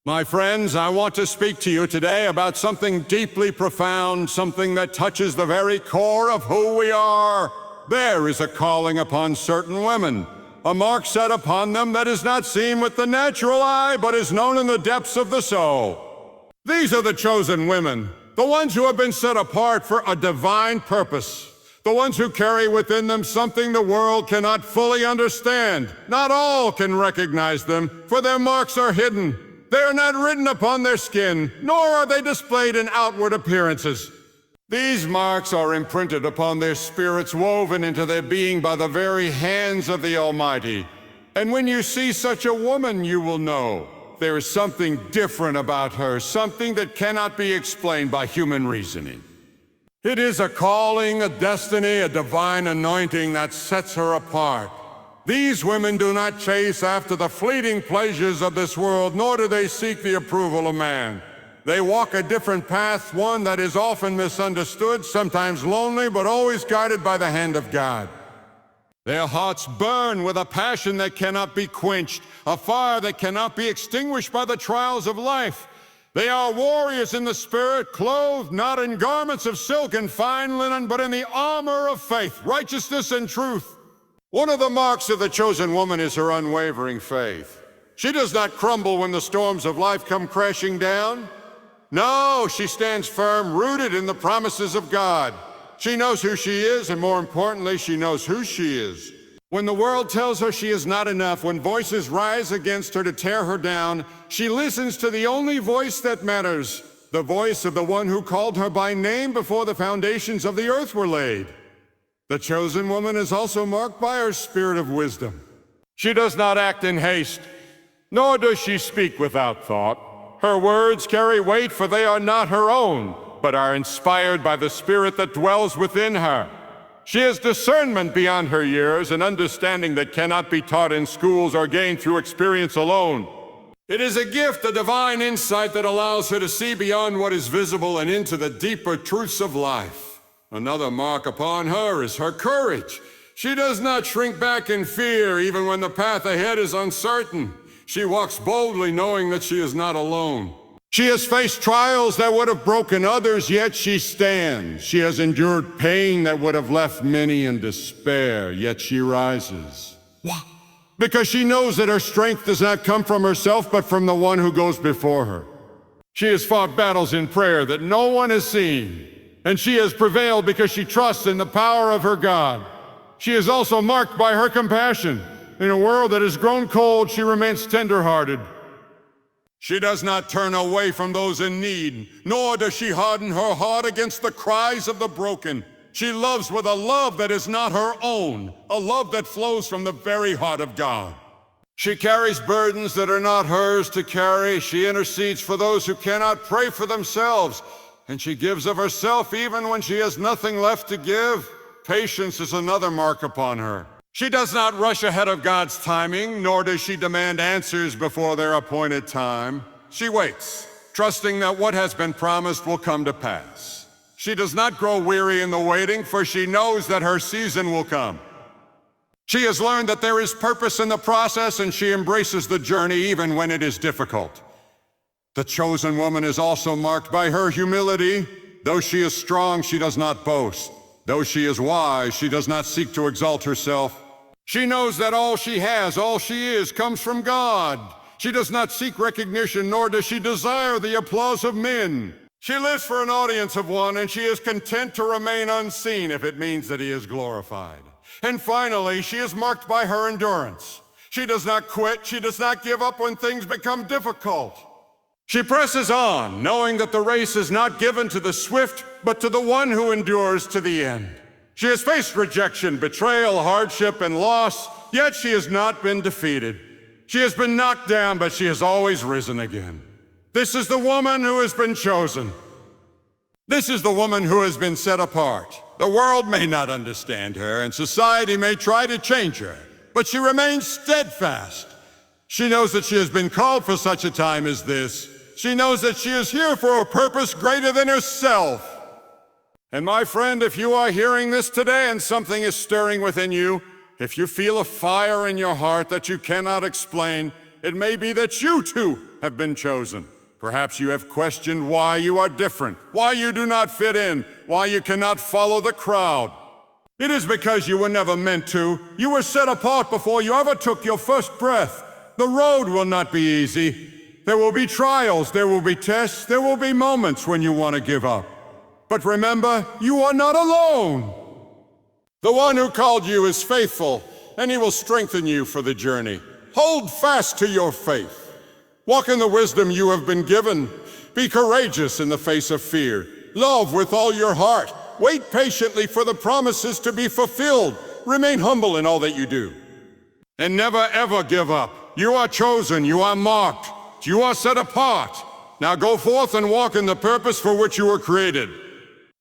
My friends, I want to speak to you today about something deeply profound, something that touches the very core of who we are. There is a calling upon certain women, a mark set upon them that is not seen with the natural eye, but is known in the depths of the soul. These are the chosen women, the ones who have been set apart for a divine purpose, the ones who carry within them something the world cannot fully understand. Not all can recognize them, for their marks are hidden. They are not written upon their skin, nor are they displayed in outward appearances. These marks are imprinted upon their spirits, woven into their being by the very hands of the Almighty. And when you see such a woman, you will know there is something different about her, something that cannot be explained by human reasoning. It is a calling, a destiny, a divine anointing that sets her apart. These women do not chase after the fleeting pleasures of this world, nor do they seek the approval of man. They walk a different path, one that is often misunderstood, sometimes lonely, but always guided by the hand of God. Their hearts burn with a passion that cannot be quenched, a fire that cannot be extinguished by the trials of life. They are warriors in the spirit, clothed not in garments of silk and fine linen, but in the armor of faith, righteousness, and truth. One of the marks of the chosen woman is her unwavering faith. She does not crumble when the storms of life come crashing down. No, she stands firm, rooted in the promises of God. She knows who she is, and more importantly, she knows who she is. When the world tells her she is not enough, when voices rise against her to tear her down, she listens to the only voice that matters, the voice of the one who called her by name before the foundations of the earth were laid. The chosen woman is also marked by her spirit of wisdom. She does not act in haste, nor does she speak without thought. Her words carry weight, for they are not her own, but are inspired by the Spirit that dwells within her. She has discernment beyond her years, an understanding that cannot be taught in schools or gained through experience alone. It is a gift, a divine insight that allows her to see beyond what is visible and into the deeper truths of life. Another mark upon her is her courage. She does not shrink back in fear, even when the path ahead is uncertain. She walks boldly, knowing that she is not alone. She has faced trials that would have broken others, yet she stands. She has endured pain that would have left many in despair, yet she rises. Why? Because she knows that her strength does not come from herself, but from the one who goes before her. She has fought battles in prayer that no one has seen. And she has prevailed because she trusts in the power of her God. She is also marked by her compassion. In a world that has grown cold, she remains tender-hearted. She does not turn away from those in need, nor does she harden her heart against the cries of the broken. She loves with a love that is not her own, a love that flows from the very heart of God. She carries burdens that are not hers to carry. She intercedes for those who cannot pray for themselves. And she gives of herself even when she has nothing left to give. Patience is another mark upon her. She does not rush ahead of God's timing, nor does she demand answers before their appointed time. She waits, trusting that what has been promised will come to pass. She does not grow weary in the waiting, for she knows that her season will come. She has learned that there is purpose in the process, and she embraces the journey even when it is difficult. The chosen woman is also marked by her humility. Though she is strong, she does not boast. Though she is wise, she does not seek to exalt herself. She knows that all she has, all she is, comes from God. She does not seek recognition, nor does she desire the applause of men. She lives for an audience of one, and she is content to remain unseen if it means that he is glorified. And finally, she is marked by her endurance. She does not quit. She does not give up when things become difficult. She presses on, knowing that the race is not given to the swift, but to the one who endures to the end. She has faced rejection, betrayal, hardship, and loss, yet she has not been defeated. She has been knocked down, but she has always risen again. This is the woman who has been chosen. This is the woman who has been set apart. The world may not understand her, and society may try to change her, but she remains steadfast. She knows that she has been called for such a time as this. She knows that she is here for a purpose greater than herself. And my friend, if you are hearing this today and something is stirring within you, if you feel a fire in your heart that you cannot explain, It may be that you too have been chosen. Perhaps you have questioned why you are different, why you do not fit in, why you cannot follow the crowd. It is because you were never meant to. You were set apart before you ever took your first breath. The road will not be easy. There will be trials, there will be tests, there will be moments when you want to give up. But remember, you are not alone. The one who called you is faithful, and he will strengthen you for the journey. Hold fast to your faith. Walk in the wisdom you have been given. Be courageous in the face of fear. Love with all your heart. Wait patiently for the promises to be fulfilled. Remain humble in all that you do. And never ever give up. You are chosen, you are marked, you are set apart. Now go forth and walk in the purpose for which you were created.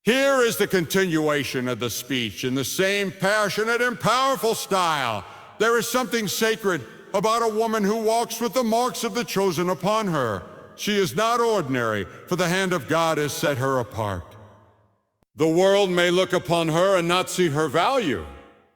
Here is the continuation of the speech in the same passionate and powerful style. There is something sacred about a woman who walks with the marks of the chosen upon her. She is not ordinary, for the hand of God has set her apart. The world may look upon her and not see her value,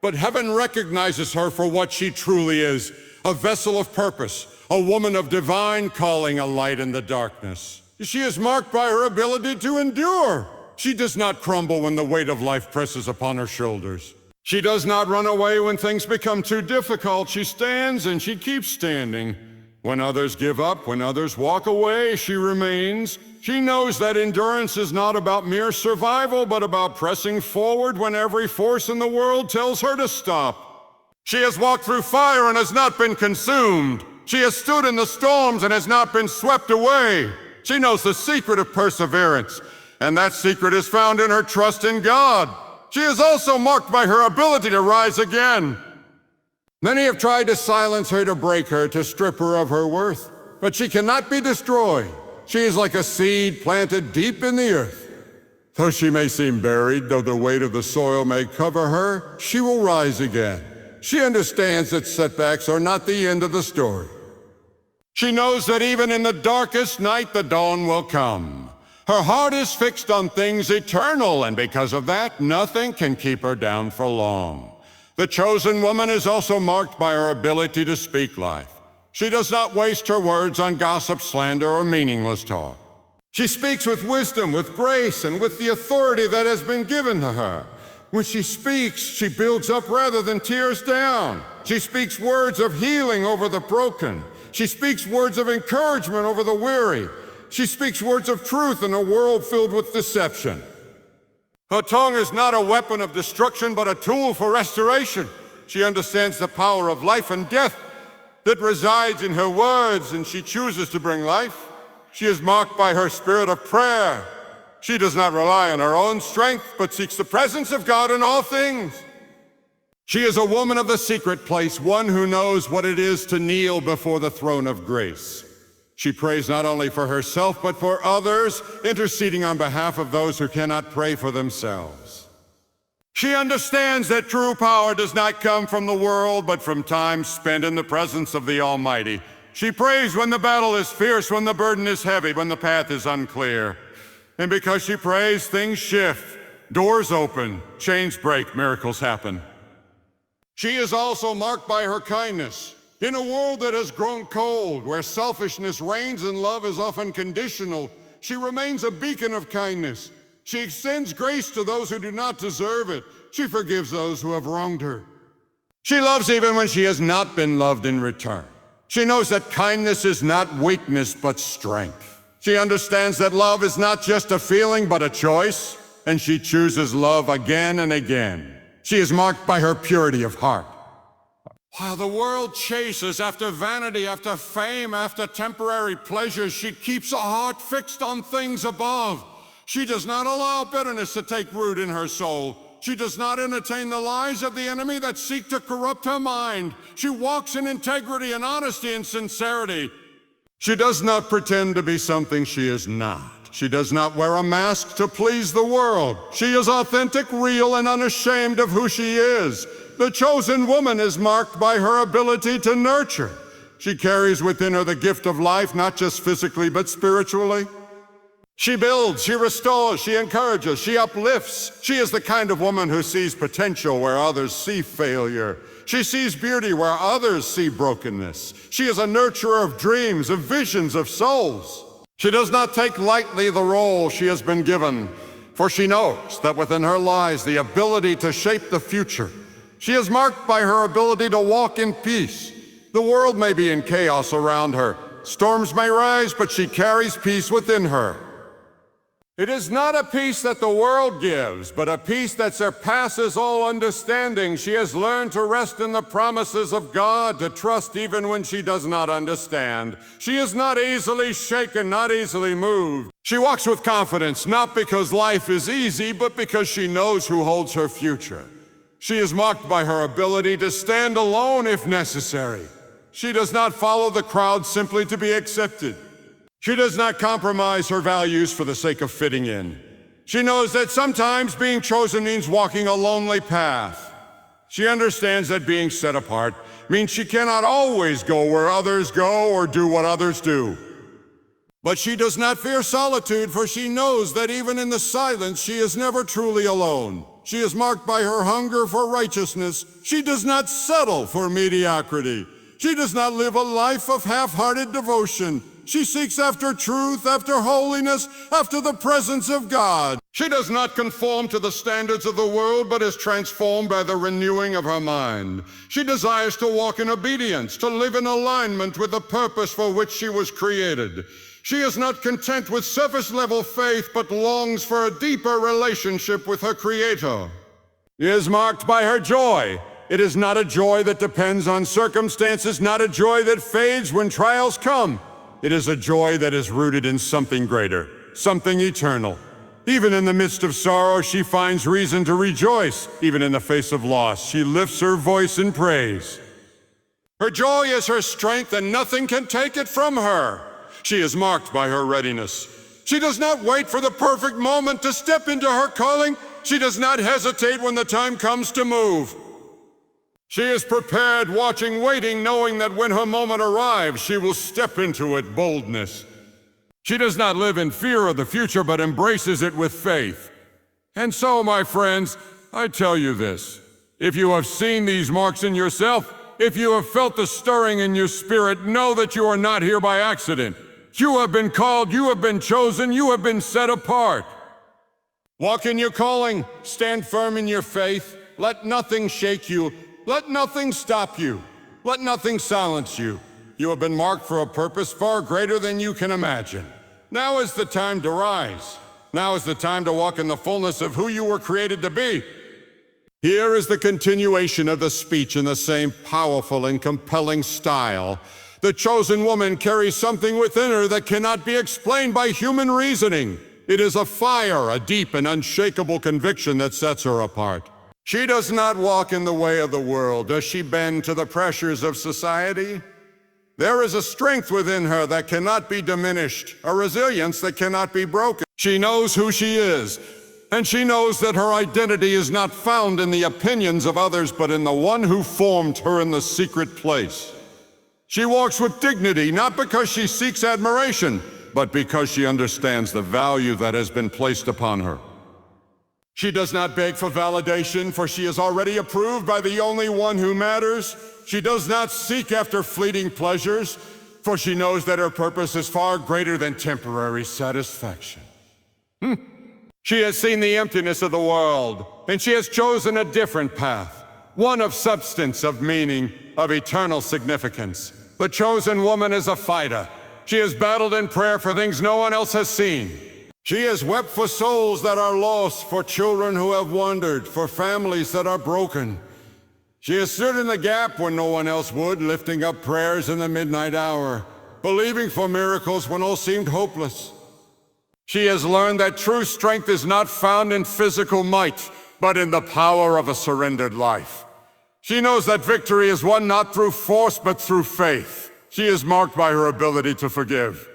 but heaven recognizes her for what she truly is, a vessel of purpose, a woman of divine calling, a light in the darkness. She is marked by her ability to endure. She does not crumble when the weight of life presses upon her shoulders. She does not run away when things become too difficult. She stands and she keeps standing. When others give up, when others walk away, she remains. She knows that endurance is not about mere survival, but about pressing forward when every force in the world tells her to stop. She has walked through fire and has not been consumed. She has stood in the storms and has not been swept away. She knows the secret of perseverance, and that secret is found in her trust in God. She is also marked by her ability to rise again. Many have tried to silence her, to break her, to strip her of her worth, but she cannot be destroyed. She is like a seed planted deep in the earth. Though she may seem buried, though the weight of the soil may cover her, she will rise again. She understands that setbacks are not the end of the story. She knows that even in the darkest night, the dawn will come. Her heart is fixed on things eternal, and because of that, nothing can keep her down for long. The chosen woman is also marked by her ability to speak life. She does not waste her words on gossip, slander, or meaningless talk. She speaks with wisdom, with grace, and with the authority that has been given to her. When she speaks, she builds up rather than tears down. She speaks words of healing over the broken. She speaks words of encouragement over the weary. She speaks words of truth in a world filled with deception. Her tongue is not a weapon of destruction, but a tool for restoration. She understands the power of life and death that resides in her words, and she chooses to bring life. She is marked by her spirit of prayer. She does not rely on her own strength, but seeks the presence of God in all things. She is a woman of the secret place, one who knows what it is to kneel before the throne of grace. She prays not only for herself, but for others, interceding on behalf of those who cannot pray for themselves. She understands that true power does not come from the world, but from time spent in the presence of the Almighty. She prays when the battle is fierce, when the burden is heavy, when the path is unclear. And because she prays, things shift, doors open, chains break, miracles happen. She is also marked by her kindness. In a world that has grown cold, where selfishness reigns and love is often conditional, she remains a beacon of kindness. She extends grace to those who do not deserve it. She forgives those who have wronged her. She loves even when she has not been loved in return. She knows that kindness is not weakness, but strength. She understands that love is not just a feeling, but a choice, and she chooses love again and again. She is marked by her purity of heart. While the world chases after vanity, after fame, after temporary pleasures, she keeps a heart fixed on things above. She does not allow bitterness to take root in her soul. She does not entertain the lies of the enemy that seek to corrupt her mind. She walks in integrity and honesty and sincerity. She does not pretend to be something she is not. She does not wear a mask to please the world. She is authentic, real, and unashamed of who she is. The chosen woman is marked by her ability to nurture. She carries within her the gift of life, not just physically, but spiritually. She builds, she restores, she encourages, she uplifts. She is the kind of woman who sees potential where others see failure. She sees beauty where others see brokenness. She is a nurturer of dreams, of visions, of souls. She does not take lightly the role she has been given, for she knows that within her lies the ability to shape the future. She is marked by her ability to walk in peace. The world may be in chaos around her. Storms may rise, but she carries peace within her. It is not a peace that the world gives, but a peace that surpasses all understanding. She has learned to rest in the promises of God, to trust even when she does not understand. She is not easily shaken, not easily moved. She walks with confidence, not because life is easy, but because she knows who holds her future. She is marked by her ability to stand alone if necessary. She does not follow the crowd simply to be accepted. She does not compromise her values for the sake of fitting in. She knows that sometimes being chosen means walking a lonely path. She understands that being set apart means she cannot always go where others go or do what others do. But she does not fear solitude, for she knows that even in the silence she is never truly alone. She is marked by her hunger for righteousness. She does not settle for mediocrity. She does not live a life of half-hearted devotion. She seeks after truth, after holiness, after the presence of God. She does not conform to the standards of the world, but is transformed by the renewing of her mind. She desires to walk in obedience, to live in alignment with the purpose for which she was created. She is not content with surface-level faith, but longs for a deeper relationship with her Creator. She is marked by her joy. It is not a joy that depends on circumstances, not a joy that fades when trials come. It is a joy that is rooted in something greater, something eternal. Even in the midst of sorrow, she finds reason to rejoice. Even in the face of loss, she lifts her voice in praise. Her joy is her strength, and nothing can take it from her. She is marked by her readiness. She does not wait for the perfect moment to step into her calling. She does not hesitate when the time comes to move. She is prepared, watching, waiting, knowing that when her moment arrives, she will step into it boldness. She does not live in fear of the future, but embraces it with faith. And so, my friends, I tell you this. If you have seen these marks in yourself, if you have felt the stirring in your spirit, know that you are not here by accident. You have been called, you have been chosen, you have been set apart. Walk in your calling, stand firm in your faith, let nothing shake you. Let nothing stop you. Let nothing silence you. You have been marked for a purpose far greater than you can imagine. Now is the time to rise. Now is the time to walk in the fullness of who you were created to be. Here is the continuation of the speech in the same powerful and compelling style. The chosen woman carries something within her that cannot be explained by human reasoning. It is a fire, a deep and unshakable conviction that sets her apart. She does not walk in the way of the world. Does she bend to the pressures of society? There is a strength within her that cannot be diminished, a resilience that cannot be broken. She knows who she is, and she knows that her identity is not found in the opinions of others, but in the one who formed her in the secret place. She walks with dignity, not because she seeks admiration, but because she understands the value that has been placed upon her. She does not beg for validation, for she is already approved by the only one who matters. She does not seek after fleeting pleasures, for she knows that her purpose is far greater than temporary satisfaction. She has seen the emptiness of the world, and she has chosen a different path, one of substance, of meaning, of eternal significance. The chosen woman is a fighter. She has battled in prayer for things no one else has seen. She has wept for souls that are lost, for children who have wandered, for families that are broken. She has stood in the gap when no one else would, lifting up prayers in the midnight hour, believing for miracles when all seemed hopeless. She has learned that true strength is not found in physical might, but in the power of a surrendered life. She knows that victory is won not through force, but through faith. She is marked by her ability to forgive.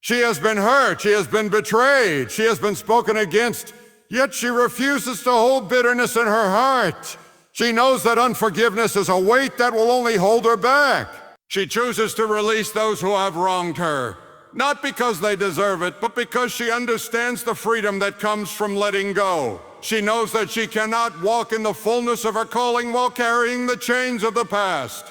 She has been hurt, she has been betrayed, she has been spoken against, yet she refuses to hold bitterness in her heart. She knows that unforgiveness is a weight that will only hold her back. She chooses to release those who have wronged her, not because they deserve it, but because she understands the freedom that comes from letting go. She knows that she cannot walk in the fullness of her calling while carrying the chains of the past.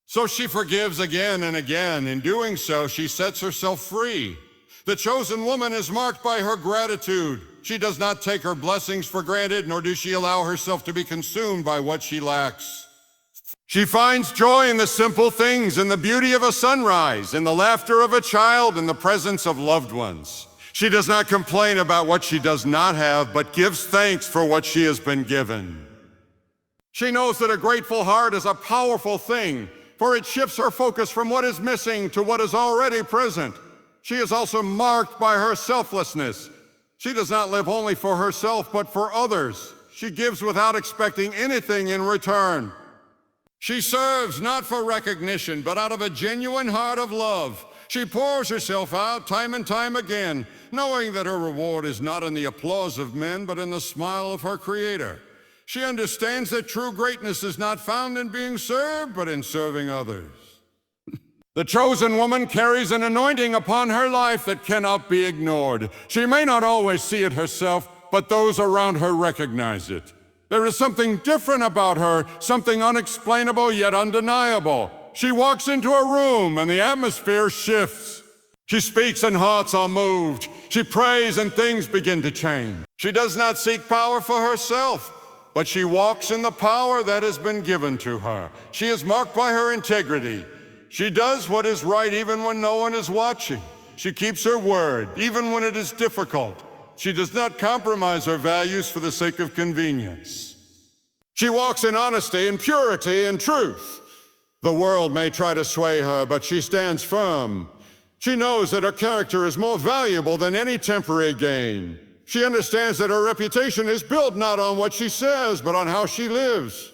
So she forgives again and again. In doing so, she sets herself free. The chosen woman is marked by her gratitude. She does not take her blessings for granted, nor does she allow herself to be consumed by what she lacks. She finds joy in the simple things, in the beauty of a sunrise, in the laughter of a child, in the presence of loved ones. She does not complain about what she does not have, but gives thanks for what she has been given. She knows that a grateful heart is a powerful thing, for it shifts her focus from what is missing to what is already present. She is also marked by her selflessness. She does not live only for herself, but for others. She gives without expecting anything in return. She serves not for recognition, but out of a genuine heart of love. She pours herself out time and time again, knowing that her reward is not in the applause of men, but in the smile of her Creator. She understands that true greatness is not found in being served, but in serving others. The chosen woman carries an anointing upon her life that cannot be ignored. She may not always see it herself, but those around her recognize it. There is something different about her, something unexplainable yet undeniable. She walks into a room and the atmosphere shifts. She speaks and hearts are moved. She prays and things begin to change. She does not seek power for herself, but she walks in the power that has been given to her. She is marked by her integrity. She does what is right even when no one is watching. She keeps her word even when it is difficult. She does not compromise her values for the sake of convenience. She walks in honesty and purity and truth. The world may try to sway her, but she stands firm. She knows that her character is more valuable than any temporary gain. She understands that her reputation is built not on what she says, but on how she lives.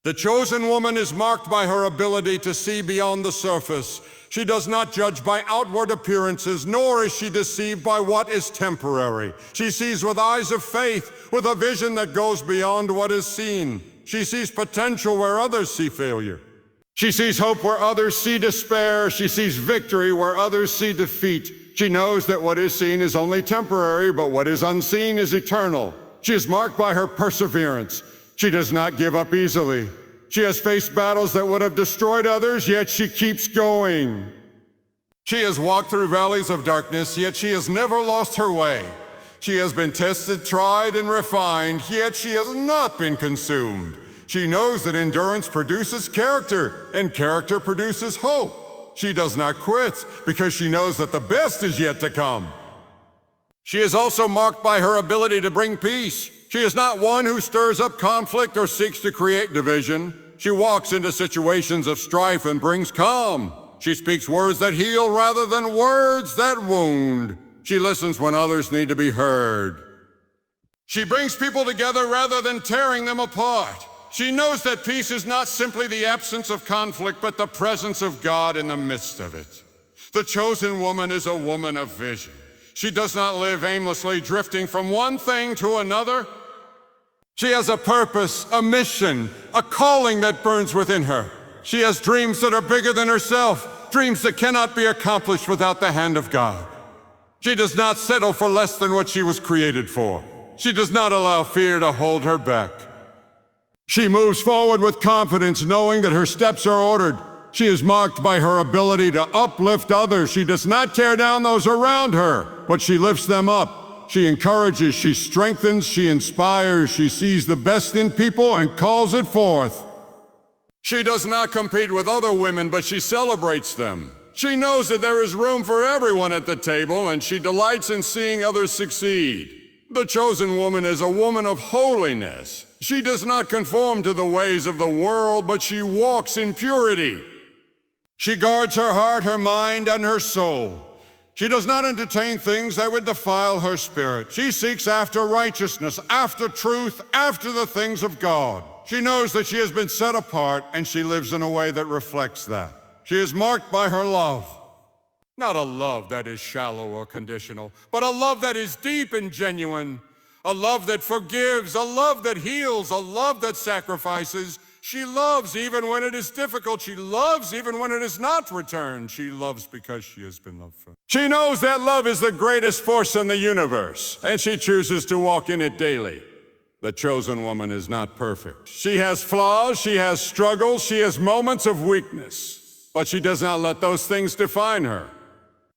The chosen woman is marked by her ability to see beyond the surface. She does not judge by outward appearances, nor is she deceived by what is temporary. She sees with eyes of faith, with a vision that goes beyond what is seen. She sees potential where others see failure. She sees hope where others see despair. She sees victory where others see defeat. She knows that what is seen is only temporary, but what is unseen is eternal. She is marked by her perseverance. She does not give up easily. She has faced battles that would have destroyed others, yet she keeps going. She has walked through valleys of darkness, yet she has never lost her way. She has been tested, tried, and refined, yet she has not been consumed. She knows that endurance produces character, and character produces hope. She does not quit, because she knows that the best is yet to come. She is also marked by her ability to bring peace. She is not one who stirs up conflict or seeks to create division. She walks into situations of strife and brings calm. She speaks words that heal rather than words that wound. She listens when others need to be heard. She brings people together rather than tearing them apart. She knows that peace is not simply the absence of conflict, but the presence of God in the midst of it. The chosen woman is a woman of vision. She does not live aimlessly, drifting from one thing to another. She has a purpose, a mission, a calling that burns within her. She has dreams that are bigger than herself, dreams that cannot be accomplished without the hand of God. She does not settle for less than what she was created for. She does not allow fear to hold her back. She moves forward with confidence, knowing that her steps are ordered. She is marked by her ability to uplift others. She does not tear down those around her, but she lifts them up. She encourages, she strengthens, she inspires, she sees the best in people and calls it forth. She does not compete with other women, but she celebrates them. She knows that there is room for everyone at the table, and she delights in seeing others succeed. The chosen woman is a woman of holiness. She does not conform to the ways of the world, but she walks in purity. She guards her heart, her mind, and her soul. She does not entertain things that would defile her spirit. She seeks after righteousness, after truth, after the things of God. She knows that she has been set apart, and she lives in a way that reflects that. She is marked by her love. Not a love that is shallow or conditional, but a love that is deep and genuine. A love that forgives, a love that heals, a love that sacrifices. She loves even when it is difficult. She loves even when it is not returned. She loves because she has been loved first. She knows that love is the greatest force in the universe, and she chooses to walk in it daily. The chosen woman is not perfect. She has flaws, she has struggles, she has moments of weakness, but she does not let those things define her.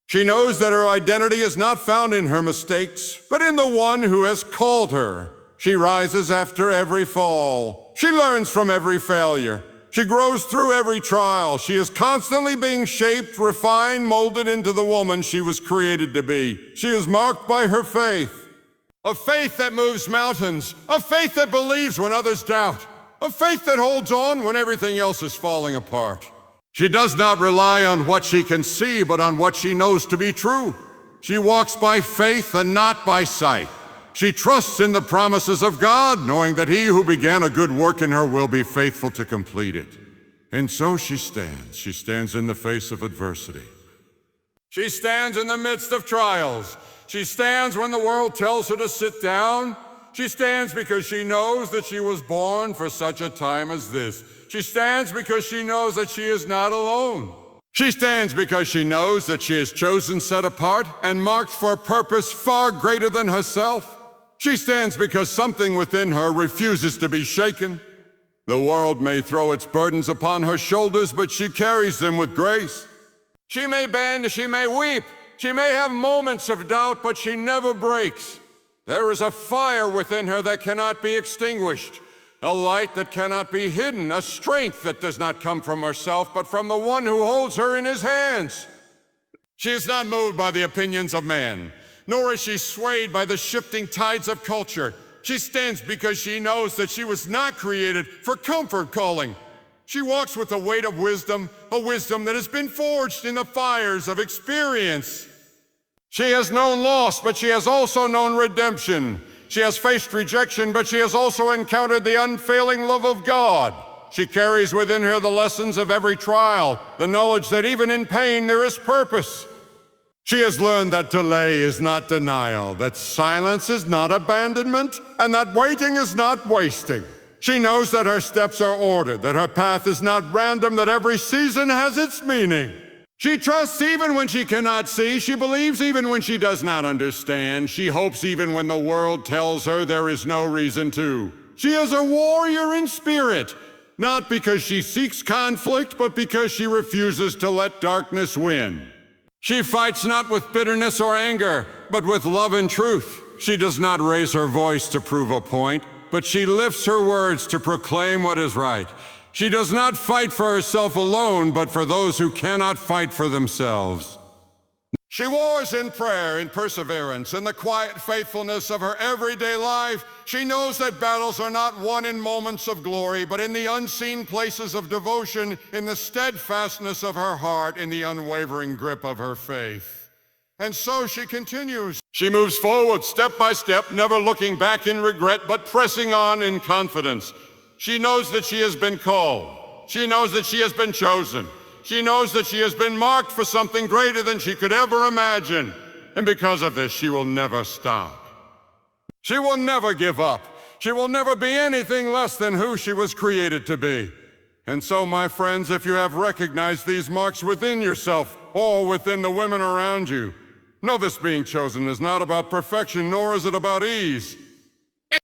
She knows that her identity is not found in her mistakes, but in the one who has called her. She rises after every fall. She learns from every failure. She grows through every trial. She is constantly being shaped, refined, molded into the woman she was created to be. She is marked by her faith. A faith that moves mountains. A faith that believes when others doubt. A faith that holds on when everything else is falling apart. She does not rely on what she can see, but on what she knows to be true. She walks by faith and not by sight. She trusts in the promises of God, knowing that he who began a good work in her will be faithful to complete it. And so she stands. She stands in the face of adversity. She stands in the midst of trials. She stands when the world tells her to sit down. She stands because she knows that she was born for such a time as this. She stands because she knows that she is not alone. She stands because she knows that she is chosen, set apart, and marked for a purpose far greater than herself. She stands because something within her refuses to be shaken. The world may throw its burdens upon her shoulders, but she carries them with grace. She may bend, she may weep, she may have moments of doubt, but she never breaks. There is a fire within her that cannot be extinguished, a light that cannot be hidden, a strength that does not come from herself, but from the one who holds her in his hands. She is not moved by the opinions of man, nor is she swayed by the shifting tides of culture. She stands because she knows that she was not created for comfort calling. She walks with the weight of wisdom, a wisdom that has been forged in the fires of experience. She has known loss, but she has also known redemption. She has faced rejection, but she has also encountered the unfailing love of God. She carries within her the lessons of every trial, the knowledge that even in pain there is purpose. She has learned that delay is not denial, that silence is not abandonment, and that waiting is not wasting. She knows that her steps are ordered, that her path is not random, that every season has its meaning. She trusts even when she cannot see. She believes even when she does not understand. She hopes even when the world tells her there is no reason to. She is a warrior in spirit, not because she seeks conflict, but because she refuses to let darkness win. She fights not with bitterness or anger, but with love and truth. She does not raise her voice to prove a point, but she lifts her words to proclaim what is right. She does not fight for herself alone, but for those who cannot fight for themselves. She wars in prayer, in perseverance, in the quiet faithfulness of her everyday life. She knows that battles are not won in moments of glory, but in the unseen places of devotion, in the steadfastness of her heart, in the unwavering grip of her faith. And so she continues. She moves forward step by step, never looking back in regret, but pressing on in confidence. She knows that she has been called. She knows that she has been chosen. She knows that she has been marked for something greater than she could ever imagine. And because of this, she will never stop. She will never give up. She will never be anything less than who she was created to be. And so, my friends, if you have recognized these marks within yourself or within the women around you, know this being chosen is not about perfection, nor is it about ease.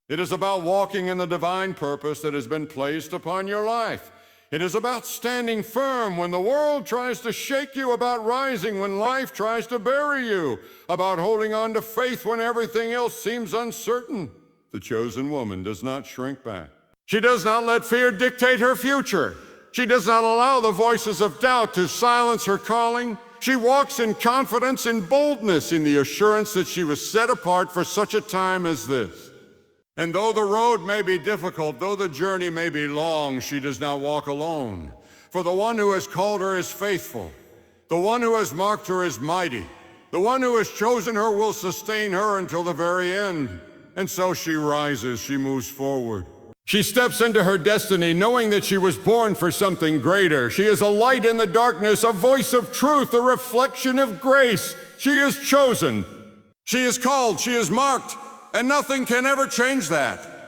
It is about walking in the divine purpose that has been placed upon your life. It is about standing firm when the world tries to shake you, about rising when life tries to bury you, about holding on to faith when everything else seems uncertain. The chosen woman does not shrink back. She does not let fear dictate her future. She does not allow the voices of doubt to silence her calling. She walks in confidence and boldness in the assurance that she was set apart for such a time as this. And though the road may be difficult, though the journey may be long, she does not walk alone. For the one who has called her is faithful. The one who has marked her is mighty. The one who has chosen her will sustain her until the very end. And so she rises, she moves forward. She steps into her destiny knowing that she was born for something greater. She is a light in the darkness, a voice of truth, a reflection of grace. She is chosen. She is called, she is marked. And nothing can ever change that.